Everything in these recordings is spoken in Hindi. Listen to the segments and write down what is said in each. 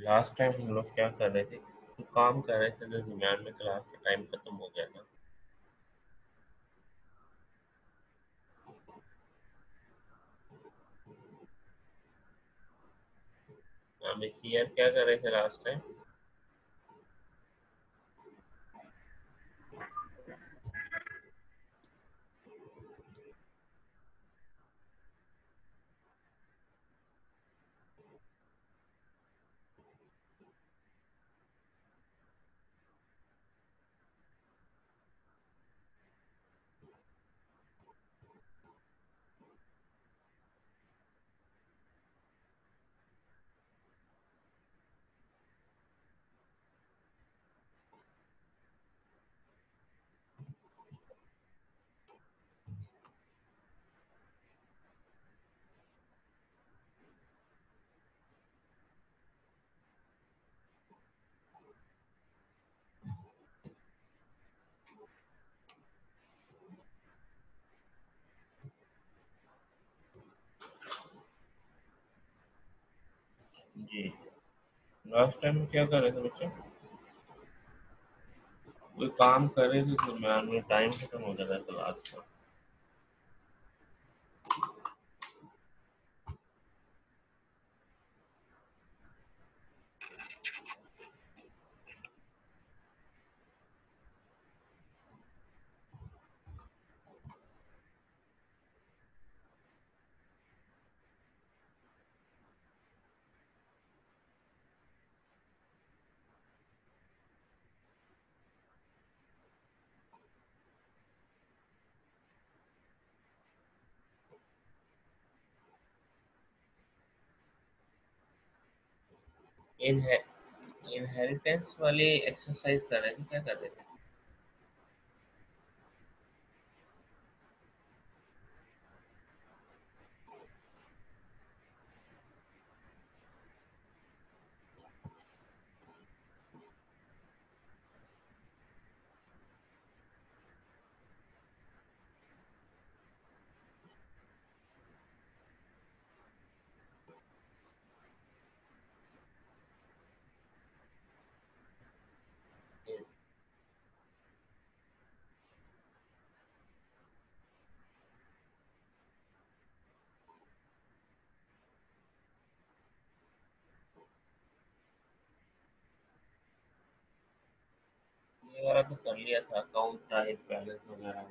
लास्ट टाइम हम लोग क्या कर रहे थे, तो काम कर रहे थे, जो दरमियान में क्लास का टाइम खत्म हो गया था। हम इस ईयर क्या कर रहे थे लास्ट टाइम? जी, लास्ट टाइम में क्या कर रहे थे बच्चे? कोई काम कर रहे थे, दरमियान में टाइम खत्म हो गया था क्लास का। इनहे इनहेरिटेंस वाली एक्सरसाइज कर रहे थे, क्या कर रहे थे? ये वाला तो कर लिया था, अकाउंट टाइप बैलेंस वगैरह।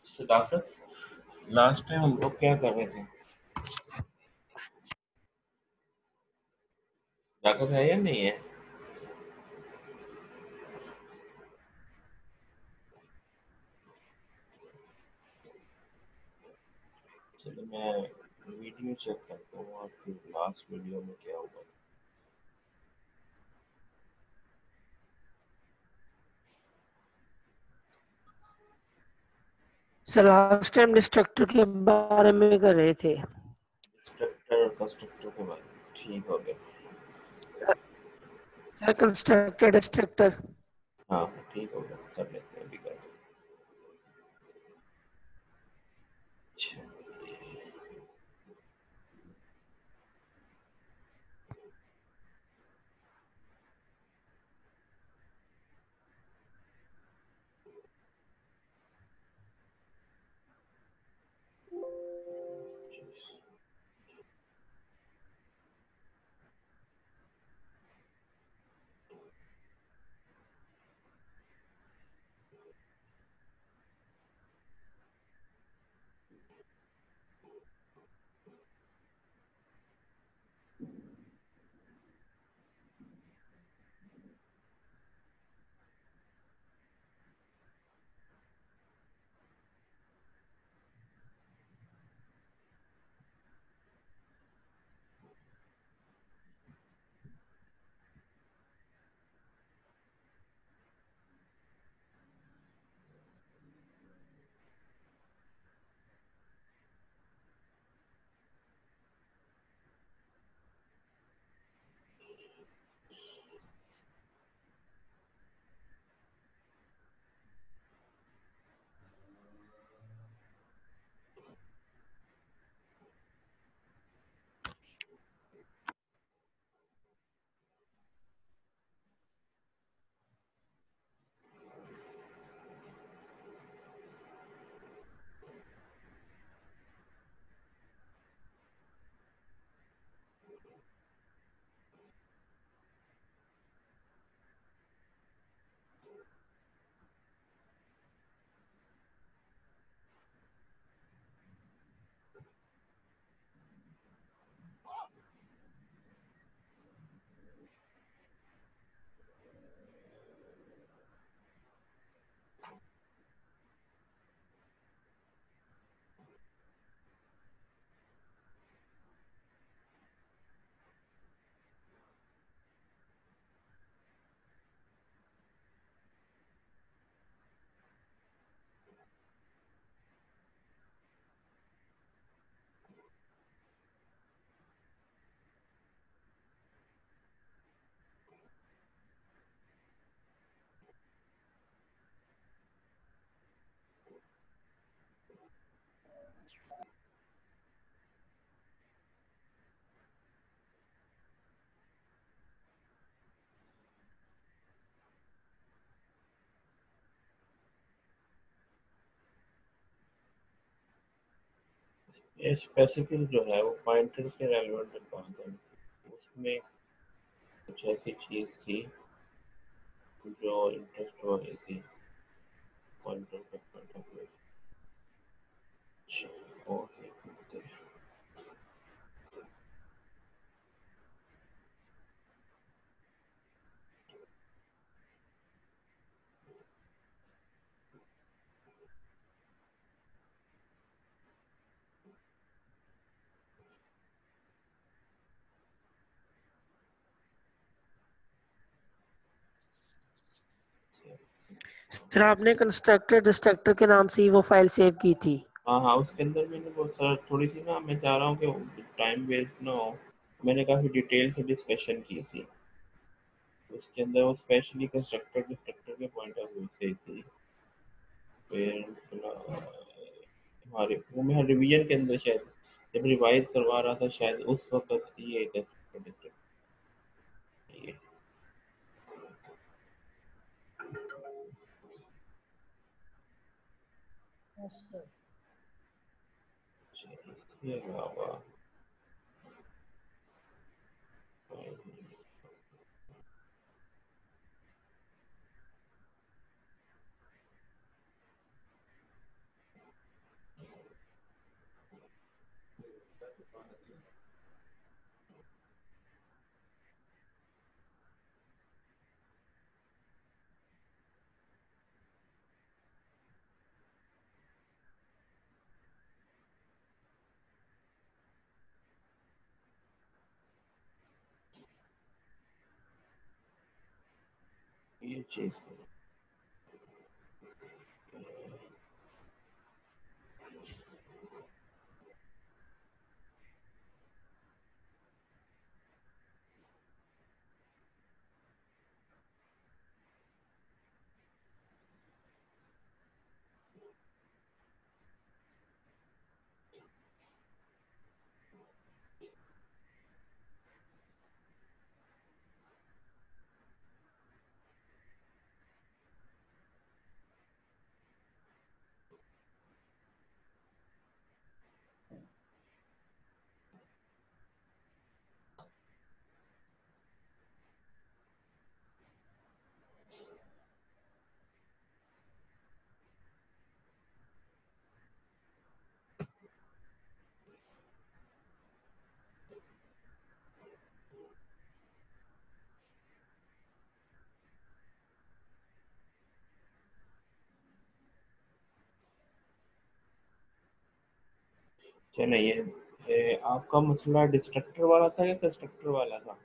सदाकत, लास्ट टाइम हम लोग क्या कर रहे थे? सदाकत है या नहीं है? चलो मैं वीडियो चेक करता हूँ आपकी लास्ट वीडियो में क्या हुआ। सर लास्ट टाइम डिस्ट्रक्टर के बारे में कर रहे थे। डिस्ट्रक्टर और कंस्ट्रक्टर के बारे में, ठीक हो गया। Sir constructor destructor. हाँ ठीक हो गया, कर लेते हैं, अभी कर लेते हैं। अच्छा, ये स्पेसिफिक जो है वो पॉइंटर के रेलेवेंट बात है, उसमें कुछ ऐसी चीज़ थी जो इंटरेस्ट हो रही थी पॉइंटर के पॉइंट ऑफ व्यू से। ओके, सर आपने कंस्ट्रक्टर डिस्ट्रक्टर के नाम से ही वो फाइल सेव की थी? हाँ हाँ, उसके अंदर मैंने बहुत सारा थोड़ी सी ना, मैं चाह रहा हूँ कि टाइम वेस्ट ना हो, मैंने काफ़ी डिटेल से डिस्कशन की थी उसके अंदर, वो स्पेशली कंस्ट्रक्टर डिस्ट्रक्टर के पॉइंट ऑफ व्यू से थी। फिर हमारे वो मैं रिवीजन के अंदर शायद जब रिवाइज करवा रहा था शायद उस वक्त ये कंस्ट्रक्टर डिस्ट्रक्टर ये इसके अलावा ये चीज़ चलो ये आपका मसला डिस्ट्रक्टर वाला था या कंस्ट्रक्टर वाला था?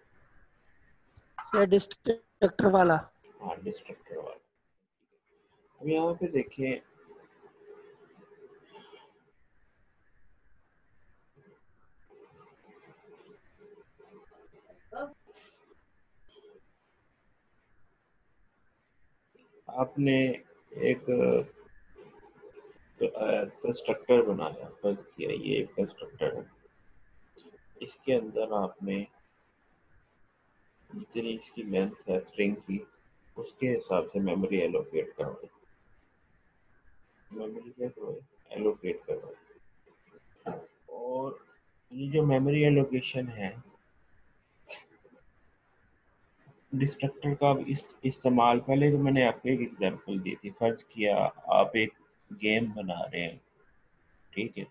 सर डिस्ट्रक्टर वाला। हाँ, डिस्ट्रक्टर वाला। अब यहाँ पे देखिए, आपने एक कंस्ट्रक्टर बनाया, फर्ज किया ये एक कंस्ट्रक्टर है, इसके अंदर आपने जितनी इसकी लेंथ है स्ट्रिंग की उसके हिसाब से मेमोरी एलोकेट करवाई, मेमोरी क्या करवाई, एलोकेट करवाई। और ये जो मेमोरी एलोकेशन है डिस्ट्रक्टर का, अब इस इस्तेमाल पहले तो मैंने आपको एक एग्जांपल दी थी, फर्ज किया आप एक गेम बना रहे हैं, ठीक है,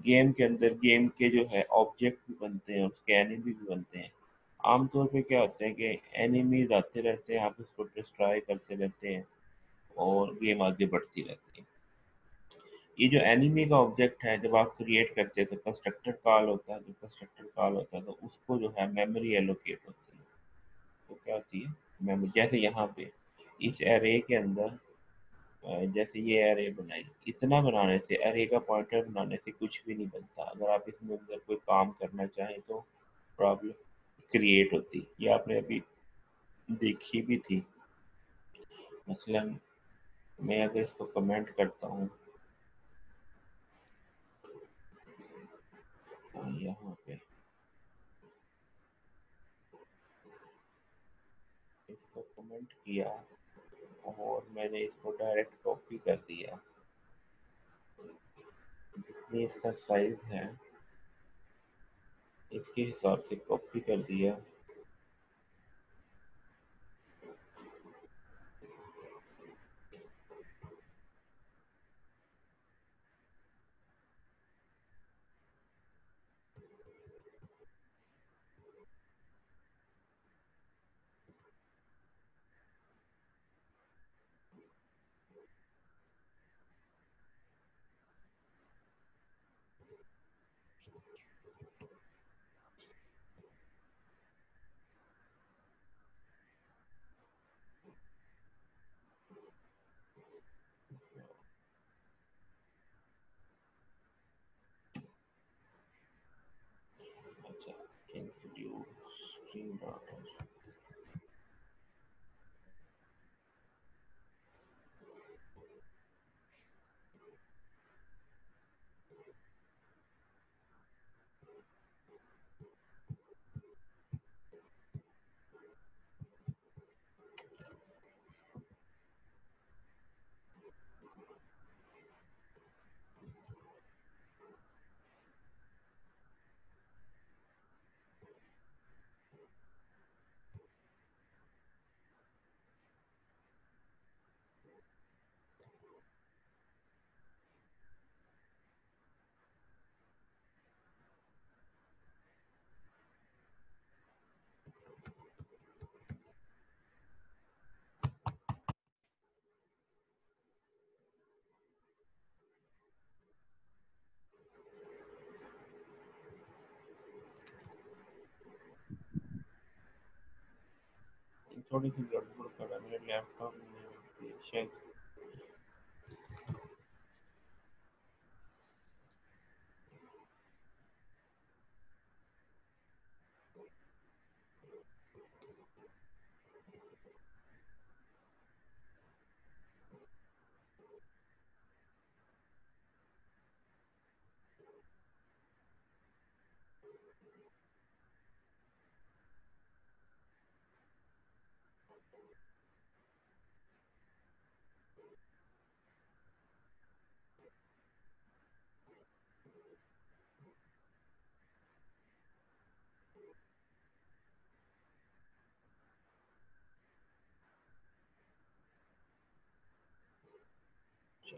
गेम के अंदर गेम के जो है ऑब्जेक्ट भी बनते हैं, उसके एनिमी भी बनते हैं। आमतौर पे क्या होता है कि एनिमीज आते रहते हैं, आप उसको डिस्ट्रॉय करते रहते हैं और गेम आगे बढ़ती रहती है। ये जो एनिमी का ऑब्जेक्ट है जब आप क्रिएट करते हैं तो कंस्ट्रक्टर कॉल होता है, जो कंस्ट्रक्टर कॉल होता है तो उसको जो है मेमोरी एलोकेट होती है। तो क्या होती है मेमोरी, जैसे यहाँ पे इस एरे के अंदर जैसे ये एरे बनाई, इतना बनाने से, एरे का पॉइंटर बनाने से कुछ भी नहीं बनता। अगर आप इसमें अंदर कोई काम करना चाहें तो प्रॉब्लम क्रिएट होती, ये आपने अभी देखी भी थी। मसलन मैं अगर इसको कमेंट करता हूँ यहाँ पे, इसको कमेंट किया और मैंने इसको डायरेक्ट कॉपी कर दिया, जितनी इसका साइज है इसके हिसाब से कॉपी कर दिया। अच्छा, इंक्लूड स्ट्रिंग डॉट। थोड़ी सी गड़बड़ कर रहा है मेरे लैपटॉप में शायद।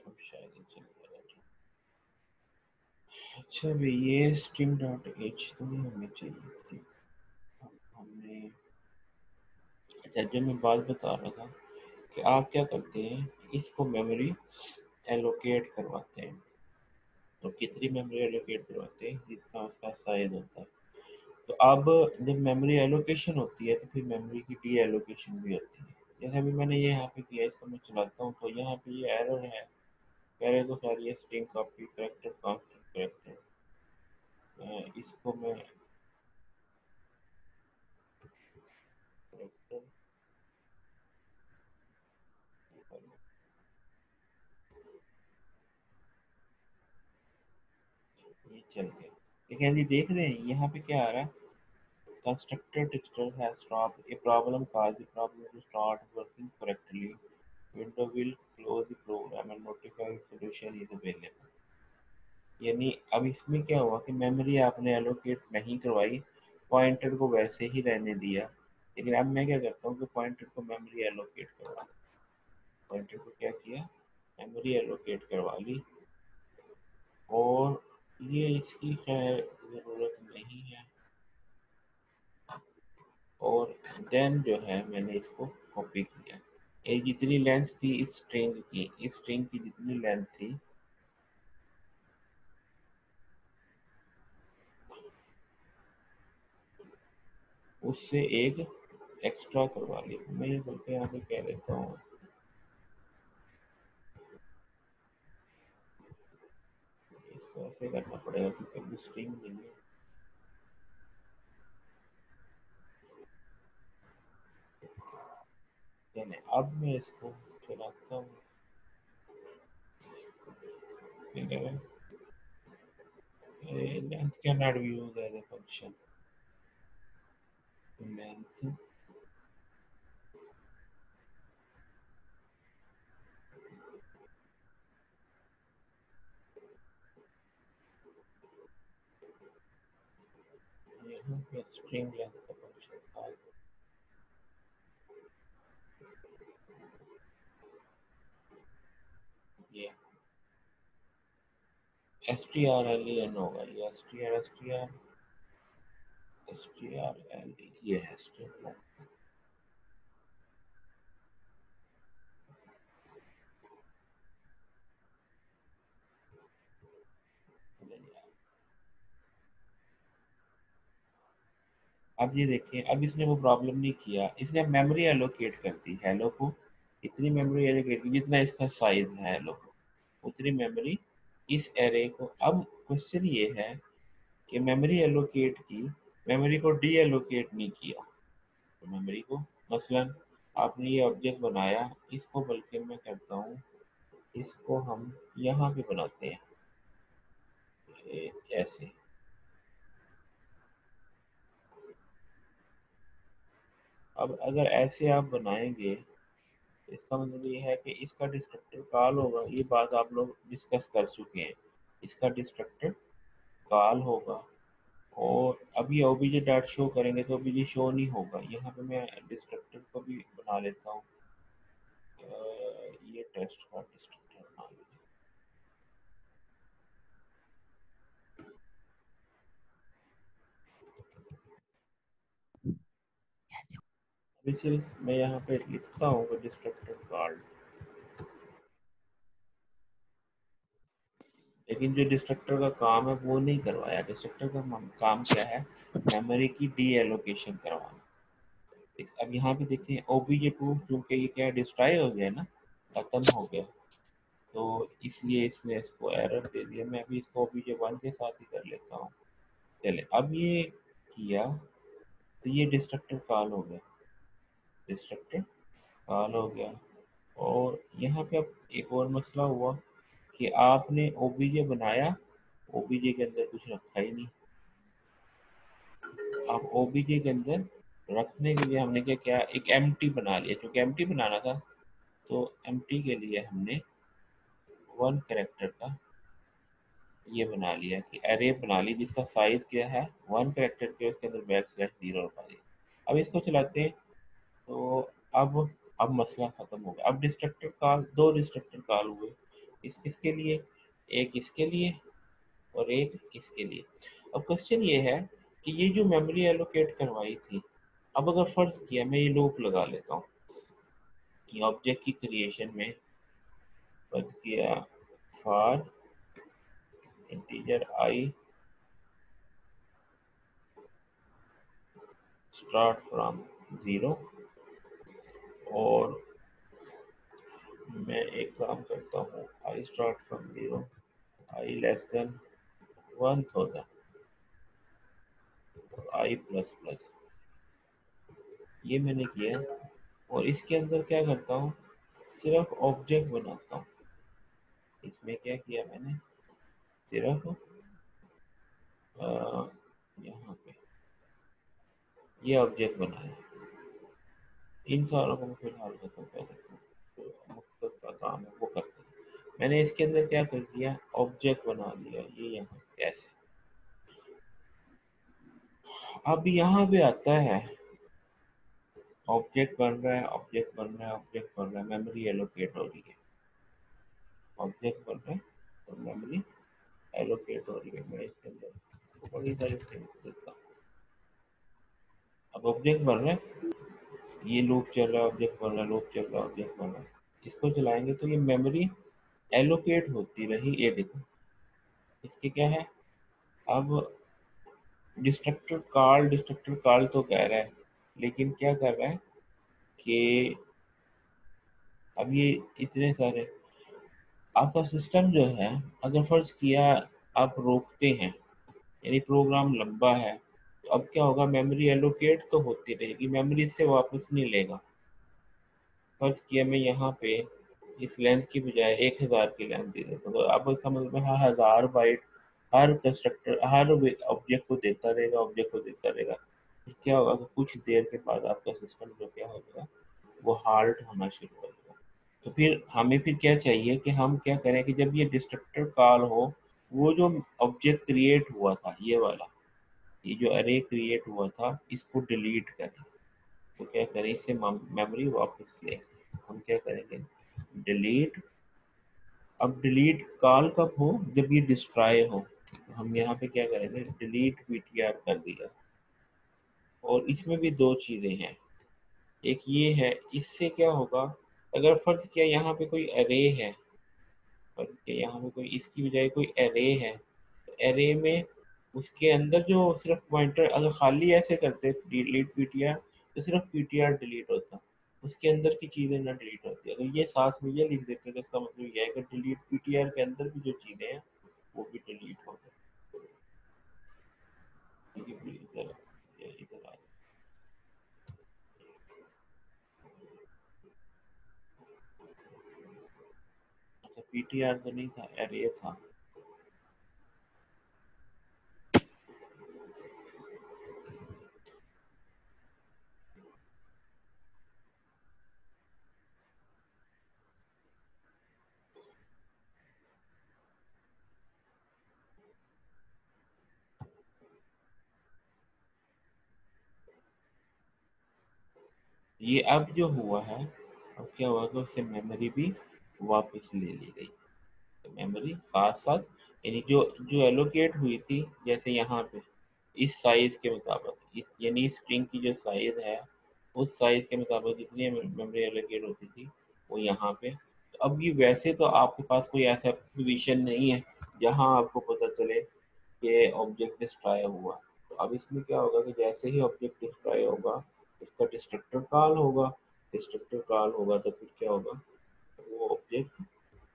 अब शायद ये चल जाएगा। अच्छा भाई, ये स्ट्रिंग डॉट एच तो नहीं हमें चाहिए थी। हमने, अच्छा जो मैं बात बता रहा था कि आप क्या करते हैं, इसको मेमोरी एलोकेट करवाते हैं। तो कितनी मेमोरी एलोकेट करवाते हैं, जितना उसका साइज होता है। तो अब जब मेमोरी एलोकेशन होती है तो फिर मेमोरी की डी एलोकेशन भी होती है। जैसे अभी मैंने ये यहाँ पे किया, इसको मैं चलाता हूँ तो यहाँ पे ये एरर है। पहले तो सारी ये string copy character constant character, इसको मैं करेक्टर, ये चल गया। लेकिन अभी देख रहे हैं यहाँ पे क्या आ रहा है, constructor digital has stopped a problem, caused the problem to start working correctly. Window will close the program and notify solution is available। यानी अब इसमें क्या हुआ कि मेमोरी आपने एलोकेट नहीं करवाई, पॉइंटर को वैसे ही रहने दिया। लेकिन अब मैं क्या करता हूँ कि पॉइंटर को मेमोरी एलोकेट करवा, पॉइंटर को क्या किया, मेमोरी एलोकेट करवा ली। और ये इसकी खैर ज़रूरत नहीं है। और देन जो है मैंने इसको कॉपी किया। ये जितनी लेंथ थी इस स्ट्रिंग की, इस स्ट्रिंग की जितनी लेंथ थी उससे एक एक्स्ट्रा करवा ली। मैं ये बल्कि यहाँ पे कह देता हूँ, इसको ऐसे करना पड़ेगा क्योंकि अभी स्ट्रिंग नहीं है। यानी अब मैं इसको चलाता हूँ, length can not be used as a function. Length string length का फंक्शन था। ये strlen होगा, ये strlen ये है स्ट्रिंग लेंथ। अब ये देखिए, अब इसने वो प्रॉब्लम नहीं किया, इसने मेमोरी एलोकेट कर दी हेलो को, इतनी मेमोरी एलोकेट की जितना इसका साइज है हेलो को, उतनी मेमोरी इस एरे को। अब क्वेश्चन ये है कि मेमोरी एलोकेट की, मेमोरी को डी एलोकेट नहीं किया। तो मेमोरी को, मसलन आपने ये ऑब्जेक्ट बनाया, इसको बल्कि मैं करता हूँ, इसको हम यहाँ पे बनाते हैं ऐसे। अब अगर ऐसे आप बनाएंगे, इसका मतलब ये है कि इसका डिस्ट्रक्टर कॉल होगा, ये बात आप लोग डिस्कस कर चुके हैं, इसका डिस्ट्रक्टर कॉल होगा। और अभी ओबीजे डॉट शो करेंगे तो ओबीजे शो नहीं होगा। यहाँ पे मैं डिस्ट्रक्टर को भी बना लेता हूँ, ये टेस्ट का डिस्ट्रक्टर बना लेते हैं। अभी सिर्फ मैं यहाँ पे लिखता हूँ डिस्ट्रक्टर कॉल, लेकिन जो डिस्ट्रक्टर का काम है वो नहीं करवाया। डिस्ट्रक्टर का काम क्या है, मेमोरी की डी एलोकेशन करवाना। अब यहाँ पे देखें OBJ2 क्योंकि ये क्या डिस्ट्रॉय हो गया ना, खत्म हो गया, तो इसलिए इसने इसको एरर दे दिया। मैं अभी इसको OBJ1 के साथ ही कर लेता हूँ। चले, अब ये किया तो ये डिस्ट्रक्टर कॉल हो गया, डिस्ट्रक्टर कॉल हो गया। और यहाँ पे अब एक और मसला हुआ कि आपने OBJ बनाया, OBJ के अंदर कुछ रखा ही नहीं। अब OBJ के अंदर रखने के लिए हमने क्या किया, एक एम्प्टी बना लिया। क्योंकि एम्प्टी बनाना था तो एम्प्टी के लिए हमने वन कैरेक्टर का ये बना लिया कि एरे बना ली जिसका साइज क्या है वन कैरेक्टर के, उसके अंदर बैक स्लैश जीरो लगा दिया। अब इसको चलाते हैं तो अब मसला खत्म हो गया। अब डिस्ट्रक्टर कॉल, दो डिस्ट्रक्टर कॉल हुए, इस किसके लिए, एक इसके लिए और एक इसके लिए। अब क्वेश्चन ये है कि ये जो मेमोरी एलोकेट करवाई थी, अब अगर फर्ज किया मैं ये लूप लगा लेता हूँ कि ऑब्जेक्ट की क्रिएशन में फर्ज किया for integer I start from zero, और मैं एक काम करता हूँ, I start from zero, I less than 1000 और आई प्लस प्लस, ये मैंने किया। और इसके अंदर क्या करता हूँ, सिर्फ ऑब्जेक्ट बनाता हूँ। इसमें क्या किया मैंने, सिर्फ यहाँ पे ये ऑब्जेक्ट बनाया। इन सारों को मैं फिलहाल खत्म कर देता हूँ, जो मकसद का काम है वो करते हैं। मैंने इसके अंदर क्या कर दिया, ऑब्जेक्ट बना दिया, ये यहाँ ऐसे। अब यहाँ पे आता है ऑब्जेक्ट बन रहा है, ऑब्जेक्ट बन रहा है, ऑब्जेक्ट बन रहा है, मेमोरी एलोकेट हो रही है, ऑब्जेक्ट बन रहा है और मेमोरी एलोकेट हो रही है। मैं इसके अंदर बड़ी सारी things देता हूँ। अब ऑब्जेक्ट बन रहा है, ये लूप चल रहा है, ऑब्जेक्ट बन रहा है, लूप चल रहा है, ऑब्जेक्ट बन रहा है। इसको चलाएंगे तो ये मेमोरी एलोकेट होती रही। ये देखो इसके क्या है, अब डिस्ट्रक्टर कॉल तो कह रहा है, लेकिन क्या कर रहा है कि अब ये इतने सारे, आपका सिस्टम जो है, अगर फर्ज किया आप रोकते हैं, यानी प्रोग्राम लंबा है, तो अब क्या होगा, मेमोरी एलोकेट तो होती रहेगी, मेमोरी से वापस नहीं लेगा। फर्ज किया मैं यहाँ पे इस लेंथ की बजाय 1000 की लेंथ दे देता, तो अब इसका मतलब है 1000 बाइट हर कंस्ट्रक्टर हर ऑब्जेक्ट को देता रहेगा, ऑब्जेक्ट को देता रहेगा। फिर क्या होगा कि कुछ देर के बाद आपका सिस्टम जो क्या होगा, वो हाल्ट होना शुरू हो जाएगा। तो फिर हमें फिर क्या चाहिए कि हम क्या करें कि जब ये डिस्ट्रक्टर कॉल हो, वो जो ऑब्जेक्ट क्रिएट हुआ था ये वाला, ये जो अरे क्रिएट हुआ था इसको डिलीट करें। तो क्या करें, इससे मेमोरी वापस लें। हम क्या करेंगे, डिलीट। अब डिलीट कॉल कब हो, जब ये डिस्ट्रॉय हो। तो हम यहाँ पे क्या करेंगे, डिलीट पीटीआर कर दिया। और इसमें भी दो चीजें हैं, एक ये है, इससे क्या होगा, अगर फर्ज किया यहाँ पे कोई अरे है, फर्ज किया यहाँ पे कोई, इसकी बजाय कोई अरे है, तो अरे में उसके अंदर जो सिर्फ पॉइंटर, अगर खाली ऐसे करते डिलीट पीटीआर, तो सिर्फ पीटीआर डिलीट होता, उसके अंदर की चीजें ना डिलीट होती। अगर ये साथ में ये लिख देते तो इसका मतलब ये है कि डिलीट पीटीआर के अंदर भी जो चीजें हैं वो भी डिलीट हो गई। इधर आ। अच्छा, पीटीआर तो नहीं था, एरे था। ये अब जो हुआ है, अब क्या हुआ कि उससे मेमोरी भी वापस ले ली गई। तो मेमोरी साथ साथ, यानी जो जो एलोकेट हुई थी, जैसे यहाँ पे इस साइज के मुताबिक, इस यानी स्ट्रिंग की जो साइज है उस साइज के मुताबिक जितनी मेमोरी एलोकेट होती थी वो यहाँ पे। तो अब ये वैसे तो आपके पास कोई ऐसा पोजीशन नहीं है जहाँ आपको पता चले कि ऑब्जेक्ट डिस्ट्रॉय हुआ। तो अब इसमें क्या होगा कि जैसे ही ऑब्जेक्ट डिस्ट्रॉय होगा उसका डिस्ट्रक्टर कॉल होगा। डिस्ट्रक्टर कॉल होगा तो फिर क्या होगा, वो ऑब्जेक्ट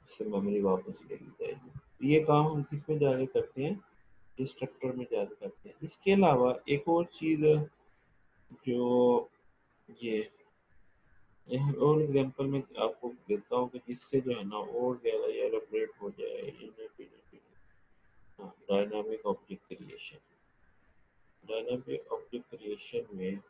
से मेमोरी वापस ले ली जाएगी। तो ये काम हम किस में जाके करते हैं, डिस्ट्रक्टर में जाके करते हैं। इसके अलावा एक और चीज़ जो ये और एग्जांपल में आपको देता हूँ कि जिससे जो है ना और ज़्यादा ये एलोबरेट हो जाए। Dynamic object creation. Dynamic object creation में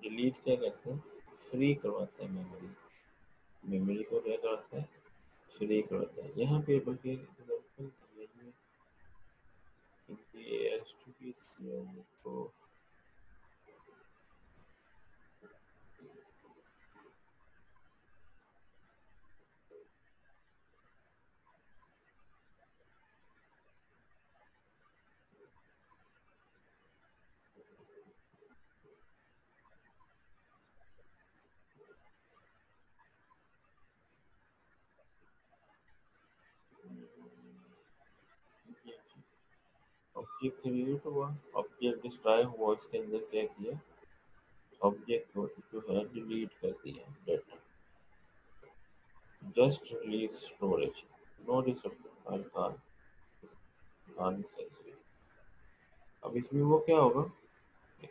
डिलीट क्या करते हैं, फ्री करवाते हैं मेमोरी। मेमोरी को क्या करता है, फ्री करवाता है। यहाँ पे बल्कि एग्जांपल दिए हैं इनके एस तो ऑब्जेक्ट क्रिएट हुआ, ऑब्जेक्ट डिस्ट्रॉय हुआ, इसके अंदर क्या किया, ऑब्जेक्ट को जो है डिलीट कर दिया data. Just release storage, no destructor unnecessary. अब इसमें वो क्या होगा,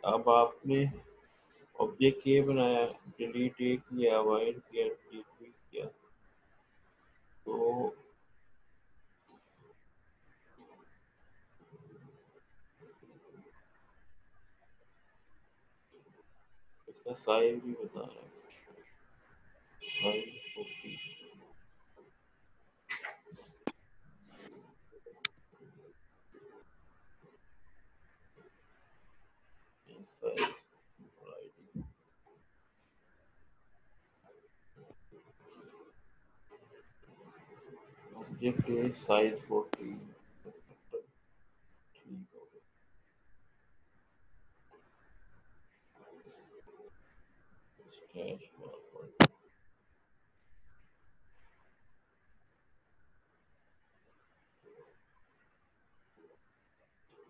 अब आपने ऑब्जेक्ट ये बनाया, डिलीट ये किया, वाइड किया, डिलीट भी किया, तो इसका साइज भी बता रहा है, साइज 40, साइज ऑब्जेक्ट है साइज 40, ठीक हो गया। Stretch forward.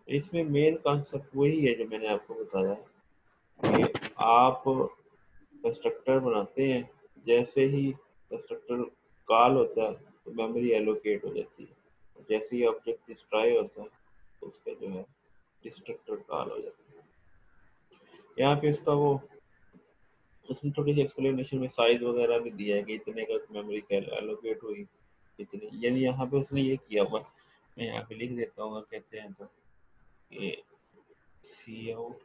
इसमें मेन कॉन्सेप्ट वही है जो मैंने आपको बताया कि आप कंस्ट्रक्टर बनाते हैं, जैसे ही कंस्ट्रक्टर कॉल होता है तो मेमोरी एलोकेट हो जाती है, जैसे ही ऑब्जेक्ट डिस्ट्रॉय होता है तो उसका जो है डिस्ट्रक्टर कॉल हो जाता है। यहाँ पे इसका वो उसमें थोड़ी सी एक्सप्लेनेशन में साइज वगैरह भी दिया है कि इतने का मेमोरी एलोकेट हुई इतनी, यानी यहाँ पे उसने ये किया हुआ। मैं यहाँ पे लिख देता हूँ अगर कहते हैं तो ये C out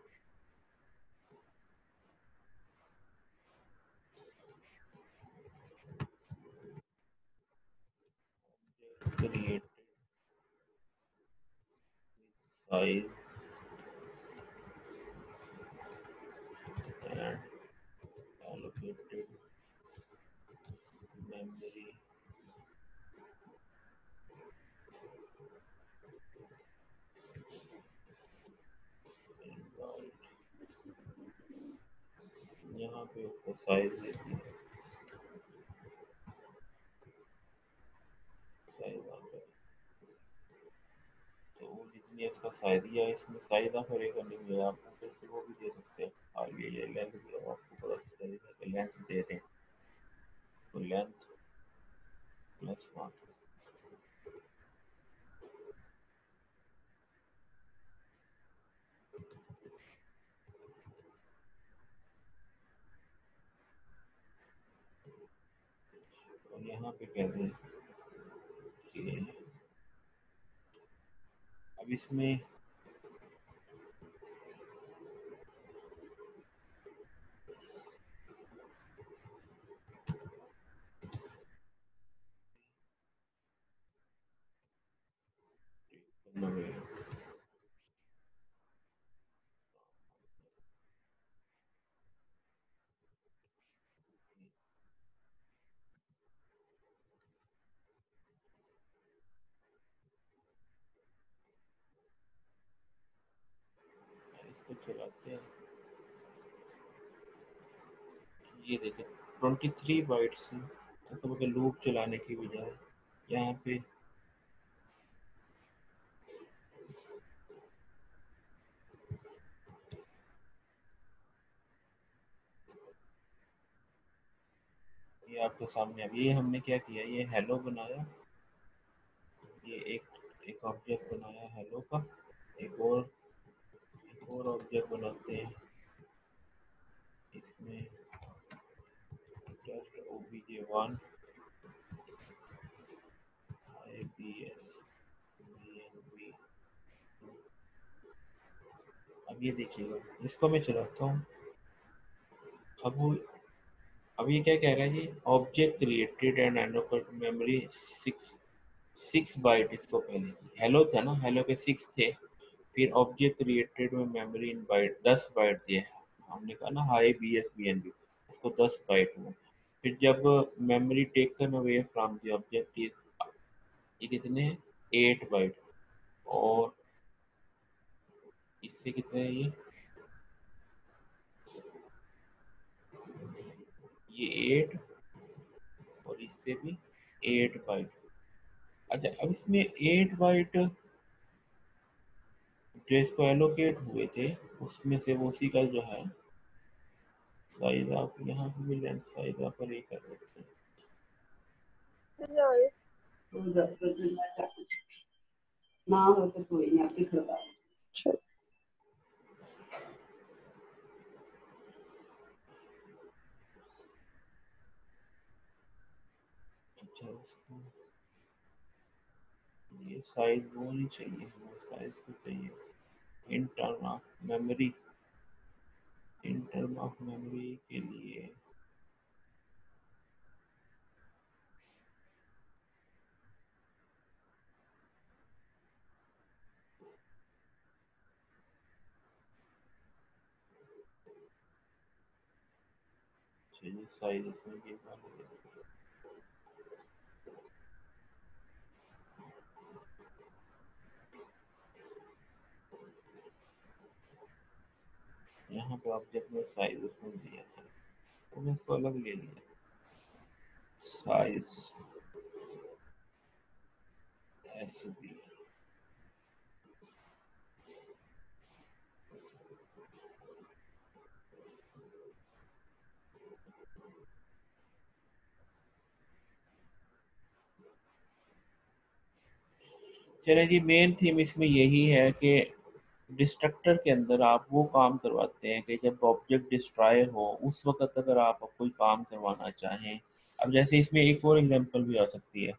created size and allocated memory यहाँ पे उसको साइज देती है, साइज आता है तो वो जितनी इसका साइज दिया है इसमें साइज आप करेगा नहीं है आपको, फिर वो भी दे सकते हैं आगे ये लेंथ भी अब आपको पता चलेगा कि लेंथ दे दें तो लेंथ प्लस वन। और यहाँ पे कह दें कि अब इसमें इसको चलाते हैं, ये देखें 23 बाइट्स मतलब अगर लूप चलाने की बजाय यहाँ पे ये आपके सामने अब ये हमने क्या किया, ये हेलो बनाया, ये एक ऑब्जेक्ट बनाया हेलो का, एक और ऑब्जेक्ट बनाते हैं इसमें टेस्ट obj1 ibs bnb। अब ये देखिएगा इसको मैं चलाता हूँ, अब वो अब ये क्या कह रहा है, ये object created and allocate memory 6 byte, इसको पहले हेलो था ना, हेलो के 6 थे, फिर ऑब्जेक्ट क्रिएटेड में मेमोरी इन बाइट 10 बाइट दिए, हमने कहा ना हाई बी एस बी एन बी, उसको 10 बाइट में, फिर जब memory taken away from the object ये कितने हैं 8 बाइट, और इससे कितने हैं ये 8, और इससे भी 8 बाइट। अच्छा अब इसमें 8 बाइट जो इसको एलोकेट हुए थे उसमें से वो उसी का जो है साइज आप यहाँ पे भी लेंथ साइज आप ये कर सकते ना हो तो कोई नहीं, आपकी खड़ा। हैं। अच्छा इसको ये साइज वो नहीं चाहिए, वो साइज तो चाहिए in term of memory, in term of memory के लिए चाहिए साइज इसमें ये वाला यहाँ पे ऑब्जेक्ट में साइज उसमें दिया है तो मैं इसको अलग ले लिया साइज एस बी। चलिए जी मेन थीम इसमें यही है कि डिस्ट्रक्टर के अंदर आप वो काम करवाते हैं कि जब ऑब्जेक्ट डिस्ट्रॉय हो उस वक्त अगर आप कोई काम करवाना चाहें। अब जैसे इसमें एक और एग्जांपल भी आ सकती है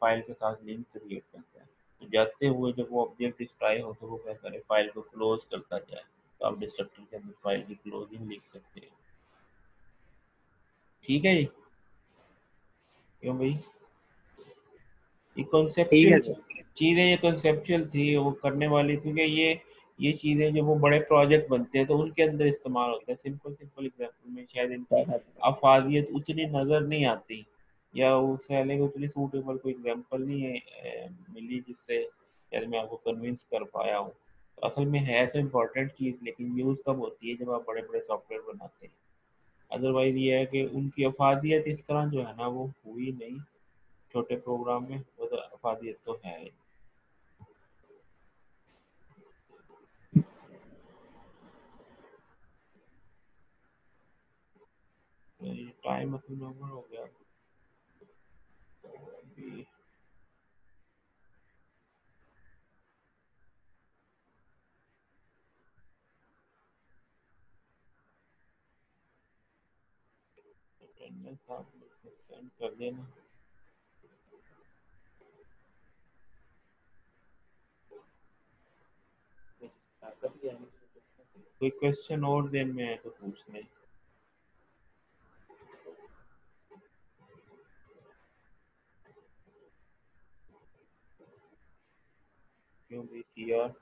फाइल के साथ लिंक क्रिएट करता है। तो जाते हुए जब वो ऑब्जेक्ट डिस्ट्रॉय हो तो वो क्या करे, फाइल को क्लोज करता जाए। तो आप डिस्ट्रक्टर के अंदर फाइल की क्लोजिंग लिख सकते हैं। ठीक है जी, क्यों भाई, ये ठीक कॉन्सेप्चुअल है सर। चीज़ें, ये कॉन्सेप्चुअल थी वो करने वाली, क्योंकि ये चीज़ें जब वो बड़े प्रोजेक्ट बनते हैं तो उनके अंदर इस्तेमाल होता है। सिंपल सिंपल एग्जाम्पल में शायद इनकी अफादियत उतनी नज़र नहीं आती, या उस वाले को उतनी सूटेबल कोई एग्जाम्पल नहीं है मिली जिससे शायद मैं आपको कन्विंस कर पाया हूँ। तो असल में है तो इम्पोर्टेंट चीज़, लेकिन यूज़ तब होती है जब आप बड़े बड़े सॉफ्टवेयर बनाते हैं। अदरवाइज ये है कि उनकी अफादियत इस तरह जो है ना वो हुई नहीं। छोटे प्रोग्राम में वो तो अफादियत तो है ही। टाइम मतलब ओवर हो गया अभी। अटेंडेंस आप लोग सेंड कर देना। कोई क्वेश्चन और देन में है तो पूछ लें। क्यों भाई यार।